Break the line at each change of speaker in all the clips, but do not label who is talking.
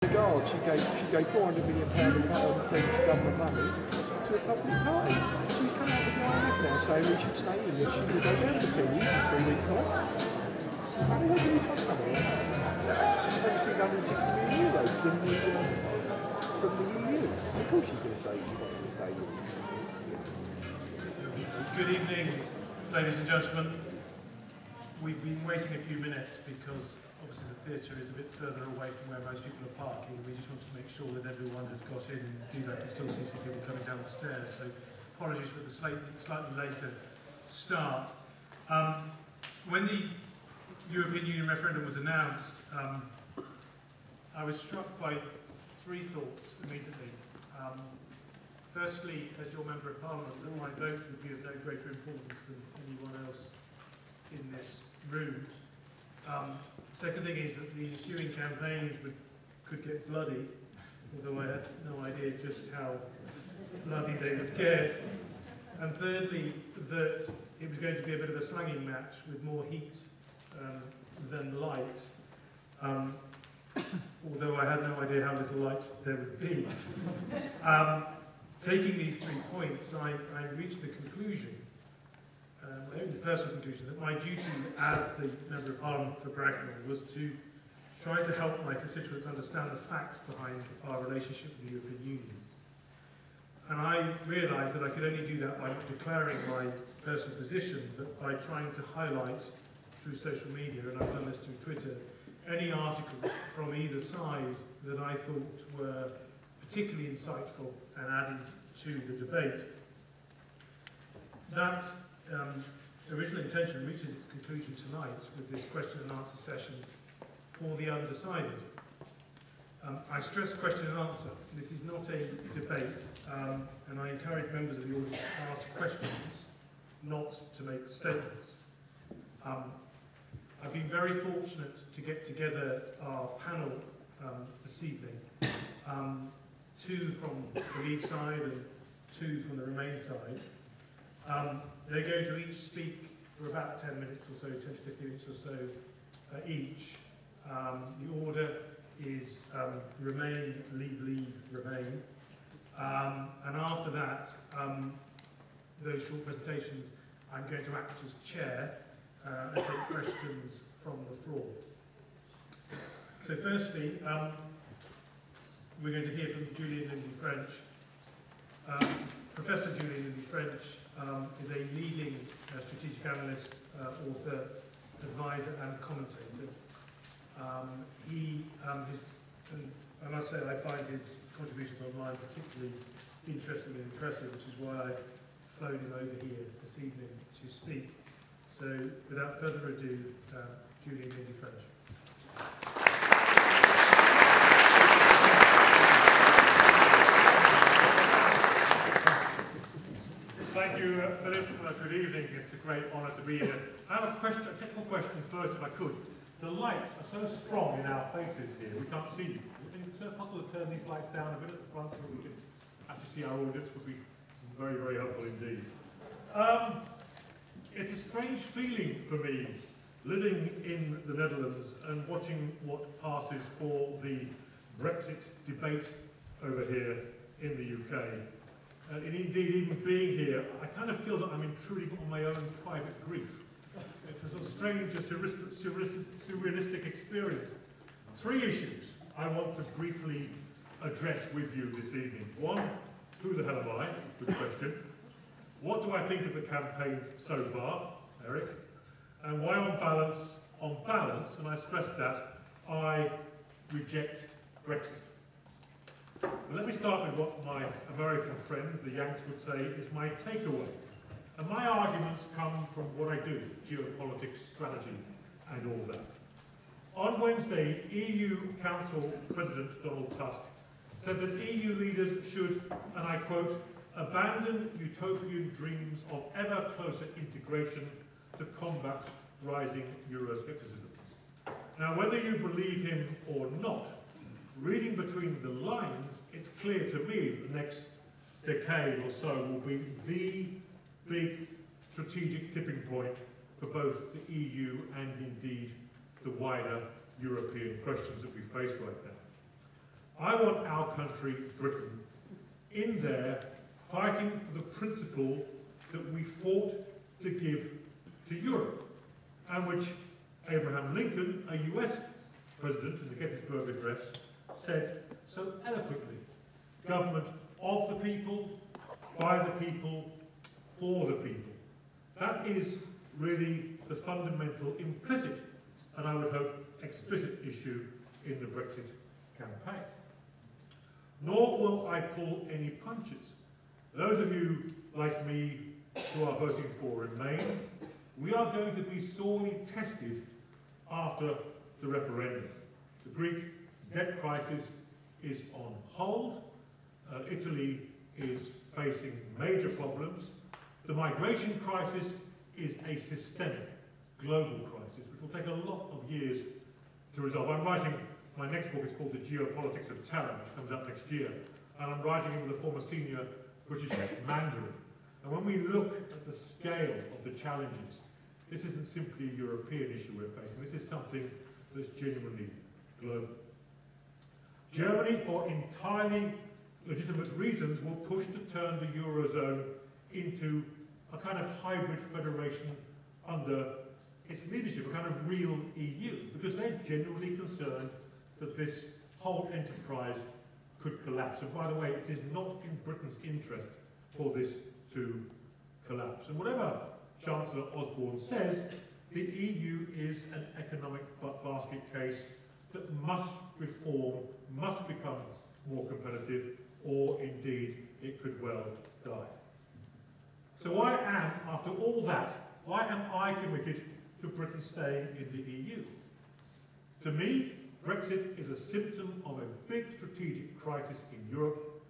She gave £400 million of French government money to a public party. She's come out with the IMF now saying we should stay in, that she will go down to 10 years in 3 weeks' time. How the hell can you trust someone like that? She's received €160 million from the EU. Of course she's going to say she's not going to stay in.
Good evening, ladies and gentlemen. We've been waiting a few minutes because obviously the theatre is a bit further away from where most people are parking. We just wanted to make sure that everyone had got in. Indeed, I can still see some people coming down the stairs, so apologies for the slightly later start. When the European Union referendum was announced, I was struck by 3 thoughts immediately. Firstly, as your Member of Parliament, that my vote would be of no greater importance than anyone else in this room. Second thing is that the ensuing campaigns could get bloody, although I had no idea just how bloody they would get. And thirdly, that it was going to be a bit of a slanging match with more heat than light, although I had no idea how little light there would be. Taking these 3 points, I reached the conclusion, my own personal conclusion, that my duty as the Member of Parliament for Bracknell was to try to help my constituents understand the facts behind our relationship with the European Union. And I realised that I could only do that by not declaring my personal position, but by trying to highlight through social media, and I've done this through Twitter, any articles from either side that I thought were particularly insightful and added to the debate. That original intention reaches its conclusion tonight with this question and answer session for the undecided. I stress question and answer. This is not a debate, and I encourage members of the audience to ask questions, not to make statements. I've been very fortunate to get together our panel this evening, 2 from the Leave side and 2 from the Remain side. They're going to each speak for about 10 minutes or so, 10 to 15 minutes or so each. The order is Remain, Leave, Remain. And after that, those short presentations, I'm going to act as chair and take questions from the floor. So firstly, we're going to hear from Julian Lindley-French. Professor Julian Lindley-French is a leading strategic analyst, author, advisor and commentator. And I must say I find his contributions online particularly interesting and impressive, which is why I've flown him over here this evening to speak. So without further ado, Julian Lindley-French.
Thank you, Philip. Good evening. It's a great honour to be here. I have a technical question first, if I could. The lights are so strong in our faces here, we can't see you. Is it possible to turn these lights down a bit at the front so we can actually see our audience? Would be very, very helpful indeed. It's a strange feeling for me, living in the Netherlands and watching what passes for the Brexit debate over here in the UK. And indeed, even being here, I kind of feel that I'm intruding on my own private grief. It's a sort of strange, surrealistic experience. 3 issues I want to briefly address with you this evening. 1, who the hell am I? Good question. What do I think of the campaign so far, Eric? And why on balance, and I stress that, I reject Brexit. But let me start with what my American friends, the Yanks, would say is my takeaway. And my arguments come from what I do, geopolitics, strategy, and all that. On Wednesday, EU Council President Donald Tusk said that EU leaders should, and I quote, abandon utopian dreams of ever closer integration to combat rising Euroscepticism. Now, whether you believe him or not, reading between the lines, it's clear to me that the next decade or so will be the big strategic tipping point for both the EU and indeed the wider European questions that we face right now. I want our country, Britain, in there fighting for the principle that we fought to give to Europe, and which Abraham Lincoln, a US president in the Gettysburg Address, said so eloquently: government of the people, by the people, for the people. That is really the fundamental implicit, and I would hope explicit, issue in the Brexit campaign. Nor will I pull any punches. Those of you, like me, who are voting for Remain, we are going to be sorely tested after the referendum. The Greek debt crisis is on hold. Italy is facing major problems. The migration crisis is a systemic, global crisis, which will take a lot of years to resolve. I'm writing, my next book is called The Geopolitics of Terror, which comes out next year, and I'm writing it with a former senior British Mandarin. And when we look at the scale of the challenges, this isn't simply a European issue we're facing, this is something that's genuinely global. Germany, for entirely legitimate reasons, will push to turn the Eurozone into a kind of hybrid federation under its leadership, a kind of real EU, because they're genuinely concerned that this whole enterprise could collapse. And by the way, it is not in Britain's interest for this to collapse. And whatever Chancellor Osborne says, the EU is an economic basket case that must reform, must become more competitive, or indeed it could well die. So why am, after all that, why am I committed to Britain staying in the EU? To me, Brexit is a symptom of a big strategic crisis in Europe,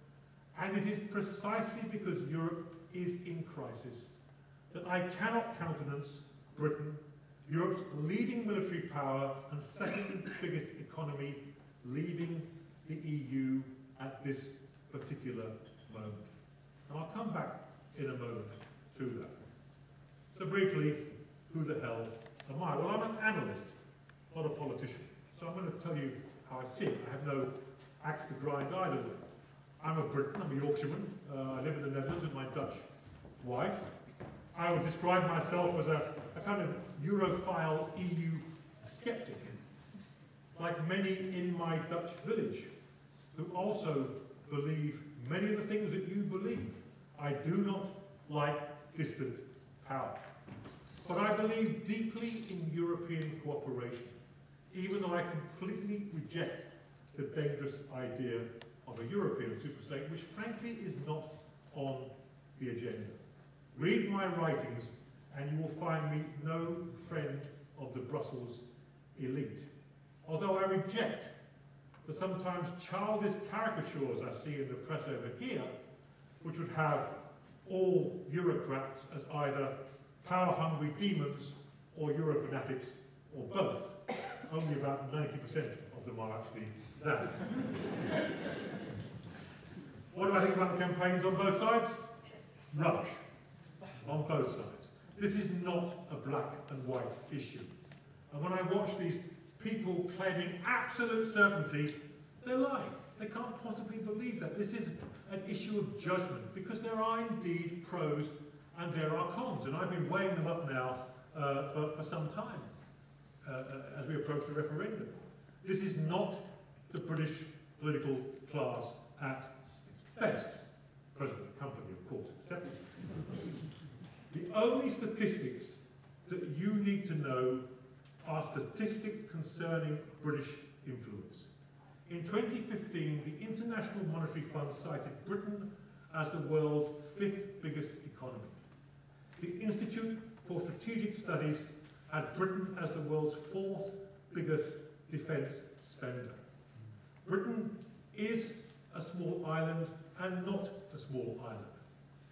and it is precisely because Europe is in crisis that I cannot countenance Britain, Europe's leading military power and second biggest economy, leaving the EU at this particular moment. And I'll come back in a moment to that. So briefly, who the hell am I? Well, I'm an analyst, not a politician. So I'm going to tell you how I see it. I have no axe to grind either way. I'm a Briton, I'm a Yorkshireman. I live in the Netherlands with my Dutch wife. I would describe myself as a kind of Europhile EU skeptic, like many in my Dutch village, who also believe many of the things that you believe. I do not like distant power. But I believe deeply in European cooperation, even though I completely reject the dangerous idea of a European superstate, which frankly is not on the agenda. Read my writings and you will find me no friend of the Brussels elite. Although I reject the sometimes childish caricatures I see in the press over here, which would have all Eurocrats as either power-hungry demons or Eurofanatics, or both. Only about 90% of them are actually that. What do I think about the campaigns on both sides? Rubbish. On both sides. This is not a black and white issue. And when I watch these people claiming absolute certainty, they're lying. They can't possibly believe that. This is an issue of judgment, because there are indeed pros and there are cons, and I've been weighing them up now for some time as we approach the referendum. This is not the British political class at its best. Present company, of course, except. The only statistics that you need to know are statistics concerning British influence. In 2015, the International Monetary Fund cited Britain as the world's 5th biggest economy. The Institute for Strategic Studies had Britain as the world's 4th biggest defence spender. Britain is a small island and not a small island.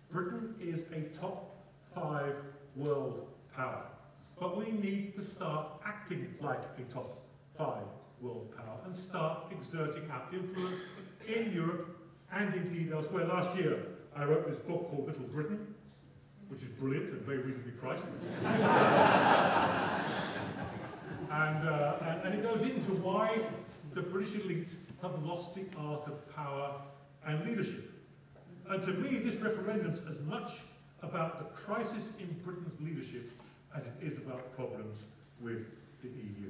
Britain is a top 5 world power. But we need to start acting like a top 5 world power and start exerting our influence in Europe and indeed elsewhere. Last year, I wrote this book called Little Britain, which is brilliant and very reasonably priced. and it goes into why the British elite have lost the art of power and leadership. And to me, this referendum is as much about the crisis in Britain's leadership as it is about problems with the EU.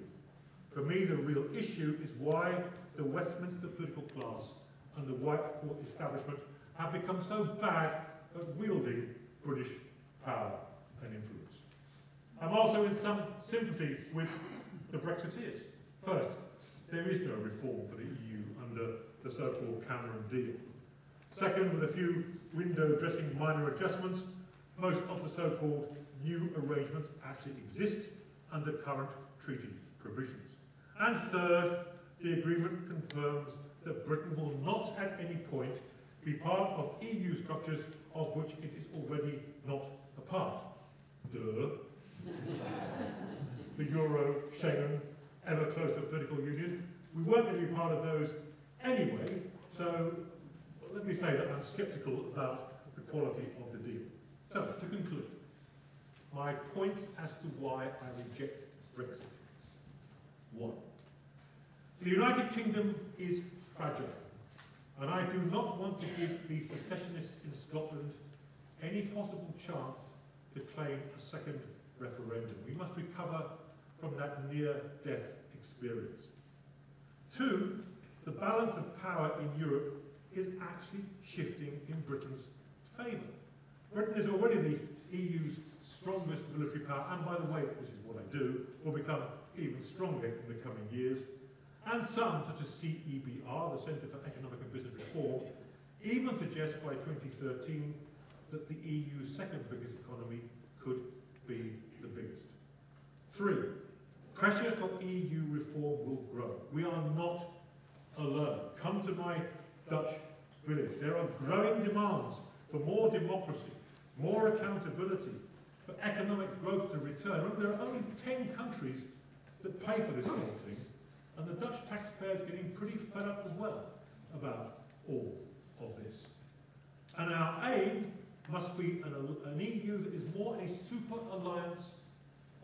For me, the real issue is why the Westminster political class and the white court establishment have become so bad at wielding British power and influence. I'm also in some sympathy with the Brexiteers. First, there is no reform for the EU under the so-called Cameron deal. Second, with a few window-dressing minor adjustments, most of the so-called new arrangements actually exist under current treaty provisions. And third, the agreement confirms that Britain will not at any point be part of EU structures of which it is already not a part. Duh. The Euro, Schengen, ever closer political union. We weren't going to be part of those anyway, so let me say that I'm sceptical about the quality of the deal. So, to conclude, my points as to why I reject Brexit. 1. The United Kingdom is fragile, and I do not want to give the secessionists in Scotland any possible chance to claim a second referendum. We must recover from that near-death experience. 2. The balance of power in Europe is actually shifting in Britain's favour. Britain is already the EU's strongest military power, and by the way, this is what I do, will become even stronger in the coming years. And some, such as CEBR, the Centre for Economic and Business Reform, even suggest by 2013 that the EU's second biggest economy could be the biggest. 3. Pressure for EU reform will grow. We are not alone. Come to my Dutch village. There are growing demands for more democracy, more accountability, for economic growth to return. Remember, there are only 10 countries that pay for this whole thing, and the Dutch taxpayers are getting pretty fed up as well about all of this. And our aim must be an EU that is more a super alliance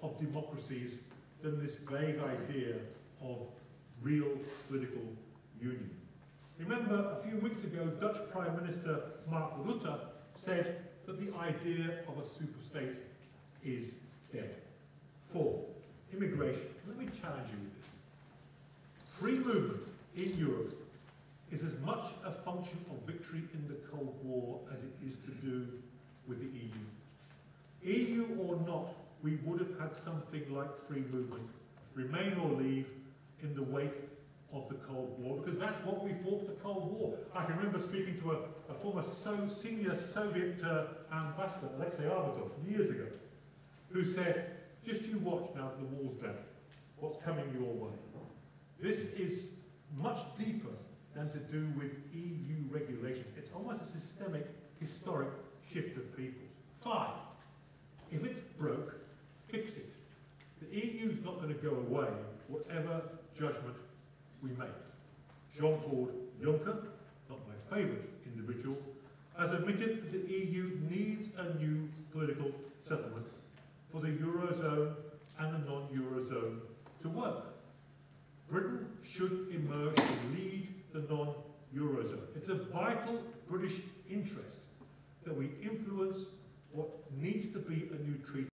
of democracies than this vague idea of real political union. Remember, a few weeks ago, Dutch Prime Minister Mark Rutte said that the idea of a superstate is dead. 4. Immigration. Let me challenge you with this. Free movement in Europe is as much a function of victory in the Cold War as it is to do with the EU. EU or not, we would have had something like free movement, remain or leave, in the wake of the Cold War, because that's what we fought the Cold War. I can remember speaking to a former senior Soviet ambassador, Alexei Arbatov, years ago, who said, just you watch now that the wall's down, what's coming your way. This is much deeper than to do with EU regulation. It's almost a systemic, historic shift of peoples. 5. If it's broke, fix it. The EU is not going to go away, whatever judgment we make. Jean-Claude Juncker, not my favourite individual, has admitted that the EU needs a new political settlement for the Eurozone and the non-Eurozone to work. Britain should emerge to lead the non-Eurozone. It's a vital British interest that we influence what needs to be a new treaty.